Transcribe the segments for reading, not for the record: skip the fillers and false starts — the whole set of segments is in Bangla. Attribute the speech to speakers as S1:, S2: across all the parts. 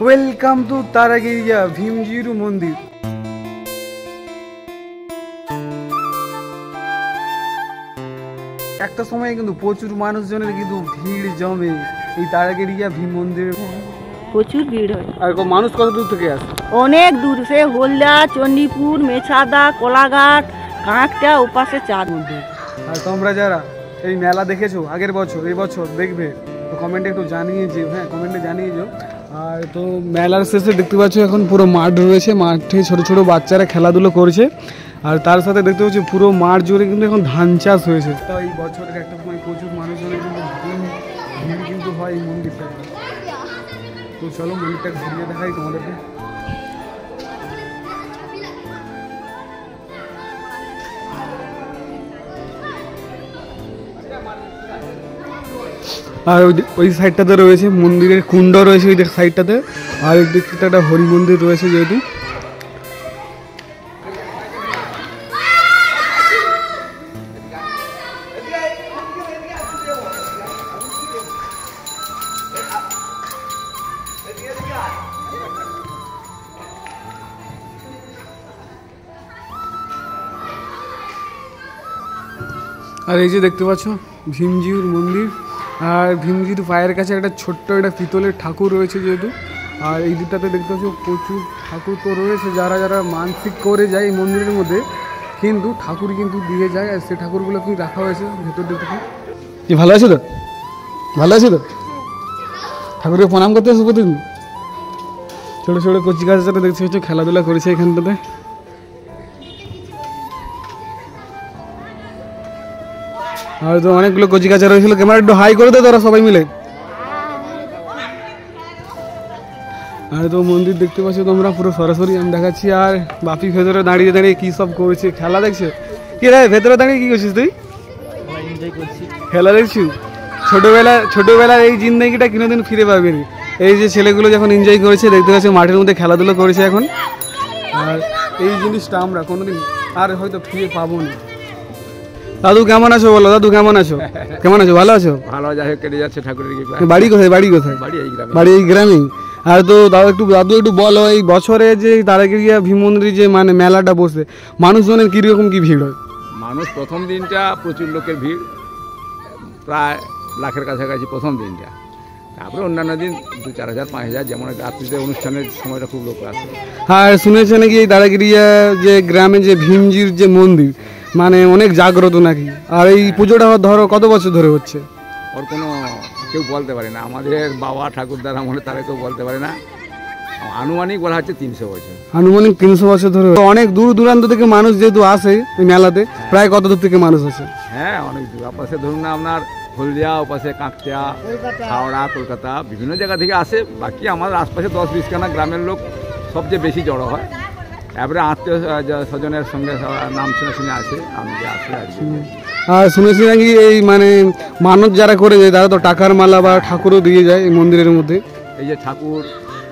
S1: ওয়েলকাম টু তারাগিরিয়া ভীমজিরু মন্দির। একটা সময় কিন্তু প্রচুর মানুষজনের কিন্তু ভিড় জমে এই তারাগিরিয়া ভীম মন্দিরে,
S2: প্রচুর ভিড় হয়।
S1: আর মানুষ কত দূর থেকে আসে?
S2: অনেক দূর, সে হলদা, চণ্ডীপুর, মেছাদা, কোলাঘাট, কাঁকটা, ওপাশে চাঁদ মধ্যে।
S1: আর তোমরা যারা এই মেলা দেখেছো আগের বছর, এই বছর দেখবে তো কমেন্টে একটু জানিয়ে যেও, হ্যাঁ কমেন্টে জানিয়ে যেও। আর তো মেলার শেষে দেখতে পাচ্ছ এখন পুরো মাঠ রয়েছে, মাঠে ছোট ছোট বাচ্চারা খেলাধুলো করছে। আর তার সাথে দেখতে পাচ্ছি পুরো মাঠ জুড়ে কিন্তু এখন ধান চাষ হয়েছে। তো এই বছরের একটা সময় প্রচুর মানুষজনের কিন্তু ভিড় কিন্তু হয় এই মন্দিরটাতে। তো চলো মন্দিরটাকে ঘুরিয়ে দেখাই তোমাদেরকে। আর ওই সাইডটাতে রয়েছে মন্দিরের কুণ্ড রয়েছে ওই সাইডটাতে, আর ওই দিকটা একটা হরি মন্দির রয়েছে যেহেতু। আর এই যে দেখতে পাচ্ছ ভীমজির মন্দির, আর ভীমজির পায়ের কাছে একটা ছোট্ট একটা পিতলের ঠাকুর রয়েছে যেহেতু। আর এই দিকটাতে দেখতে পাচ্ছ প্রচুর ঠাকুর তো রয়েছে, যারা যারা মানসিক করে যায় এই মন্দিরের মধ্যে কিন্তু ঠাকুর কিন্তু দিয়ে যায়। আর সেই ঠাকুরগুলো কিন্তু রাখা হয়েছে ভেতর দিকে। কি ভালো আছে তো? ভালো আছে তো? ঠাকুরকে প্রণাম করতে আসো প্রতিদিন। ছোটো ছোটো কচি গাছের সাথে দেখতে পাচ্ছ খেলাধুলা করেছে এখানটাতে। আর তো অনেকগুলো কচি কাচা রয়েছিল, ক্যামেরা একটু হাই করে দেয় তোরা সবাই মিলে। আর তো মন্দির দেখতে পাচ্ছ তোমরা পুরো সরাসরি আমি দেখাচ্ছি। আর বাপি ভেতরে দাঁড়িয়ে দাঁড়িয়ে কি সব করছে, খেলা দেখছে। কি রে ভেতরে দাঁড়িয়ে কি করছিস তুই? খেলা দেখছি। ছোটবেলার এই জিন্দেগিটা কোনোদিন ফিরে পাবি না। এই যে ছেলেগুলো যখন এনজয় করেছে দেখতে পাচ্ছি মাঠের মধ্যে খেলাধুলো করেছে এখন। আর এই জিনিসটা আমরা কোনোদিন আর হয়তো ফিরে পাবো না। দাদু কেমন আছো বলো? দাদু কেমন আছো? কেমন আছো? ভালো আছো?
S3: ভালো যাই কেটে যাচ্ছে ঠাকুরের কৃপায়।
S1: বাড়ি কোথায়? বাড়ি কোথায়? বাড়ি এই গ্রামেই। আর তো দাদু একটু বলো এই বছরে যে তারাগিরিয়া ভীম মন্দির যে মানে মেলাটা বসে মানুষজনের কিরকম কি ভিড় হয়?
S3: মানুষ প্রথম দিনটা প্রচুর লোকের ভিড়, প্রায় লাখের কাছাকাছি প্রথম দিনটা। তারপরে অন্যান্য দিন 2-4 হাজার 5 হাজার, যেমন রাত্রিতে অনুষ্ঠানের সময়টা খুব লোক আসে।
S1: আর শুনেছে নাকি এই তারাগিরিয়া যে গ্রামে যে ভীমজির যে মন্দির মানে অনেক জাগ্রত নাকি? আর এই পুজোটা ধরো কত বছর ধরে হচ্ছে?
S3: ওর কোনো কেউ বলতে পারে না, আমাদের বাবা ঠাকুরদারা মনে তারা কেউ বলতে পারে না। আনুমানিক বলা হচ্ছে 300 বছর।
S1: আনুমানিক 300 বছর ধরে। অনেক দূর দূরান্ত থেকে মানুষ যেহেতু আসে এই মেলাতে, প্রায় কত দূর থেকে মানুষ আসে?
S3: হ্যাঁ অনেক দূর, আপাশে ধরুন না আপনার হলদিয়া, ওপাশে কাঁকটা, হাওড়া, কলকাতা, বিভিন্ন জায়গা থেকে আসে। বাকি আমাদের আশপাশে 10-20 খানা গ্রামের লোক সবচেয়ে বেশি জড়ো হয়। এবারে আত্মীয় স্বজনের সঙ্গে নাম শুনে আসে, আমি যে আসি আর কি।
S1: আর শুনেছি নাকি এই মানে মানত যারা করে যায় তারা তো টাকার মালা বা ঠাকুরও দিয়ে যায় এই মন্দিরের মধ্যে।
S3: এই যে ঠাকুর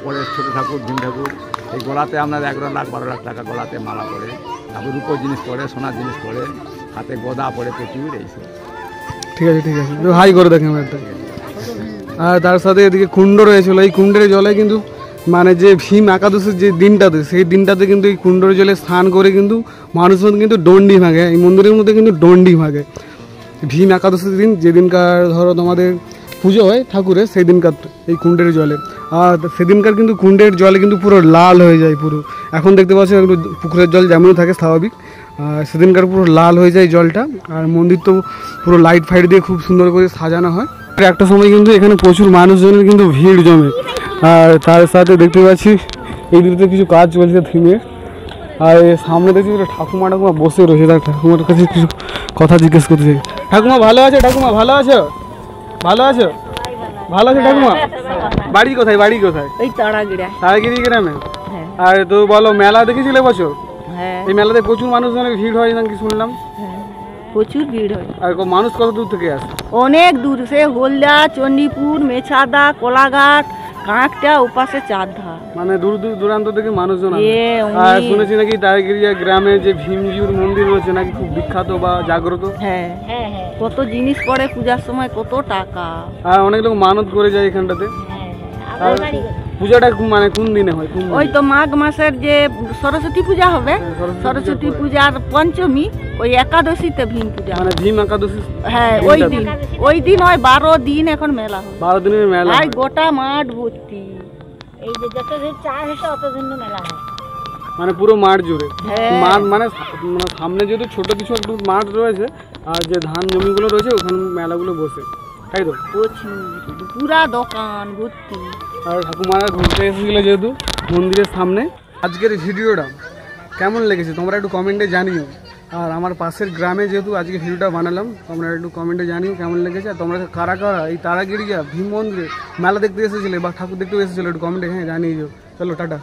S3: পরে, ছোটো ঠাকুর, ভীম ঠাকুর, এই গলাতে আপনার 11 লাখ 12 লাখ টাকা গলাতে মালা পড়ে, তারপর রূপোর জিনিস পড়ে, সোনার জিনিস পড়ে, হাতে গদা পড়ে প্রচুর এইসব।
S1: ঠিক আছে ঠিক আছে, হাই করে দেখেন একটা। আর তার সাথে এদিকে কুণ্ড রয়েছিল, এই কুণ্ডের জলে কিন্তু মানে যে ভীম একাদশীর যে দিনটাতে, সেই দিনটাতে কিন্তু এই কুণ্ডের জলে স্নান করে কিন্তু মানুষজন কিন্তু ডন্ডি ভাঙে। এই মন্দিরের মধ্যে কিন্তু ডন্ডি ভাঙে ভীম একাদশীর দিন, যেদিনকার ধরো তোমাদের পুজো হয় ঠাকুরের, সেই দিনকার এই কুণ্ডের জলে। আর সেদিনকার কিন্তু কুণ্ডের জলে কিন্তু পুরো লাল হয়ে যায় পুরো। এখন দেখতে পাচ্ছি একটু পুকুরের জল যেমন থাকে স্বাভাবিক, আর সেদিনকার পুরো লাল হয়ে যায় জলটা। আর মন্দির তো পুরো লাইট ফাইট দিয়ে খুব সুন্দর করে সাজানো হয়। একটা সময় কিন্তু এখানে প্রচুর মানুষজনের কিন্তু ভিড় জমে। আর তার সাথে দেখতে পাচ্ছি এই দিকে কিছু কাজ চলছে থিমে। আর সামনে দেখছি ঠাকুমা বসে রয়েছে, তার ঠাকুমার কাছে কিছু কথা জিজ্ঞেস করতে চাই। ঠাকুমা ভালো আছে? ঠাকুমা ভালো আছো? ভালো আছো? ভালো আছে ঠাকুমা? বাড়ি কোথায়? বাড়ি কোথায়?
S2: এই
S1: তারাগিরি গ্রামে। আর তো বলো মেলা দেখেছিলে বছর? এই মেলাতে প্রচুর মানুষজনের ভিড় হয় নাকি শুনলাম?
S2: প্রচুর ভিড় হয়।
S1: আর মানুষ কত দূর থেকে আসে?
S2: অনেক দূর, সে হলদা, চণ্ডীপুর, মেছাদা, কোলাঘাট, কাঁকটা, ওপাশে চাঁদা,
S1: মানে দূর দূরান্ত থেকে মানুষজন আসে। আর শুনেছি নাকি তারাগিরিয়া গ্রামে যে ভীমজির মন্দির রয়েছে নাকি খুব বিখ্যাত বা জাগ্রত।
S2: হ্যাঁ, কত জিনিস পড়ে পূজার সময়, কত টাকা।
S1: আর অনেক লোক মানত করে যায় এখানটাতে। পূজাটা মানে কোন দিনে হয়? কোন
S2: ওই তো মাঘ মাসের যে সরস্বতী পূজা হবে, সরস্বতী পূজার পঞ্চমী ওই একাদশীতে ভীম পূজা
S1: মানে ভীম একাদশী?
S2: হ্যাঁ ওই দিন হয় 12 দিন এখন মেলা হয়।
S1: 12 দিনের মেলা
S2: আর গোটা মাঠ ভর্তি,
S4: এই যে যতদিন চার হয়েছে অতদিন মেলা হয়,
S1: মানে পুরো মাঠ জুড়ে।
S2: হ্যাঁ।
S1: মাঠ মানে সামনে যেহেতু ছোট কিছু একটু মাঠ রয়েছে আর যে ধান জমিগুলো রয়েছে ওখানে মেলাগুলো বসে, তাই তো?
S2: প্রচুর পুরা দোকান ভর্তি।
S1: আর ঠাকুমারা ঘুরতে এসেছিল যেহেতু মন্দিরের সামনে। আজকের ভিডিওটা কেমন লেগেছে তোমরা একটু কমেন্টে জানিও। আর আমার পাশের গ্রামে যেহেতু আজকে ভিডিওটা বানালাম, তোমরা একটু কমেন্টে জানিও কেমন লেগেছে। আর তোমরা কারা কারা এই তারাগিরিয়া ভীম মন্দিরে মেলা দেখতে এসেছিলে বা ঠাকুর দেখতে এসেছিলো একটু কমেন্টে হ্যাঁ জানিয়ে দিও। চলো টাটা।